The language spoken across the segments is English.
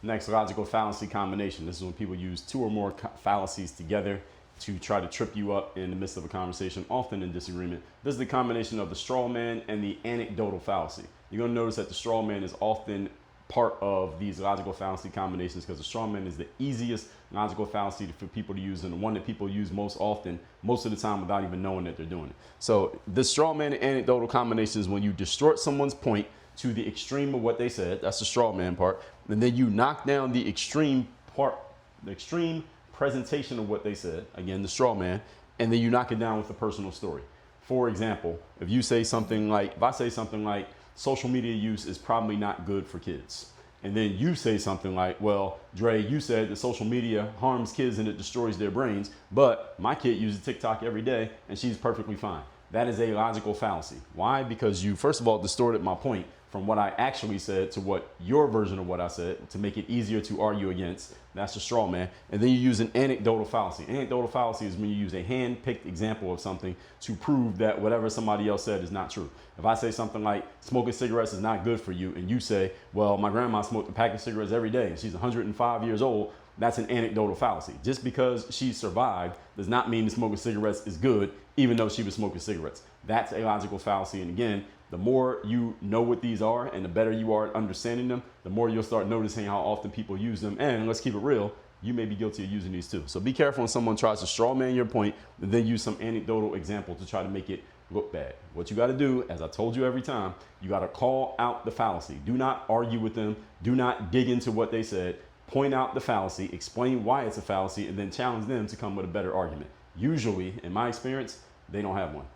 Next, logical fallacy combination. This is when people use two or more fallacies together to try to trip you up in the midst of a conversation, often in disagreement. This is the combination of the straw man and the anecdotal fallacy. You're going to notice that the straw man is often part of these logical fallacy combinations because the straw man is the easiest logical fallacy for people to use and the one that people use most often, most of the time without even knowing that they're doing it. So the straw man and anecdotal combination is when you distort someone's point to the extreme of what they said. That's the straw man part. And then you knock down the extreme part, the extreme presentation of what they said, again, the straw man, and then you knock it down with a personal story. For example, if you say something like, if I say something like, social media use is probably not good for kids. And then you say something like, well, Dre, you said that social media harms kids and it destroys their brains, but my kid uses TikTok every day and she's perfectly fine. That is a logical fallacy. Why? Because you, first of all, distorted my point from what I actually said to what your version of what I said to make it easier to argue against. That's the straw man. And then you use an anecdotal fallacy. Anecdotal fallacy is when you use a hand-picked example of something to prove that whatever somebody else said is not true. If I say something like smoking cigarettes is not good for you, and you say, well, my grandma smoked a pack of cigarettes every day and she's 105 years old, that's an anecdotal fallacy. Just because she survived does not mean that smoking cigarettes is good, even though she was smoking cigarettes. That's a logical fallacy. And again, the more you know what these are and the better you are at understanding them, the more you'll start noticing how often people use them. And let's keep it real, you may be guilty of using these too. So be careful when someone tries to straw man your point and then use some anecdotal example to try to make it look bad. What you got to do, as I told you every time, you got to call out the fallacy. Do not argue with them. Do not dig into what they said. Point out the fallacy, explain why it's a fallacy, and then challenge them to come with a better argument. Usually, in my experience, they don't have one.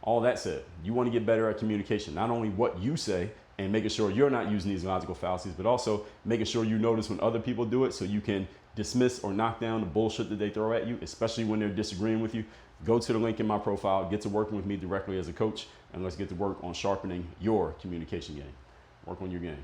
All that said, you want to get better at communication, not only what you say and making sure you're not using these logical fallacies, but also making sure you notice when other people do it so you can dismiss or knock down the bullshit that they throw at you, especially when they're disagreeing with you. Go to the link in my profile, get to working with me directly as a coach, and let's get to work on sharpening your communication game. Work on your game.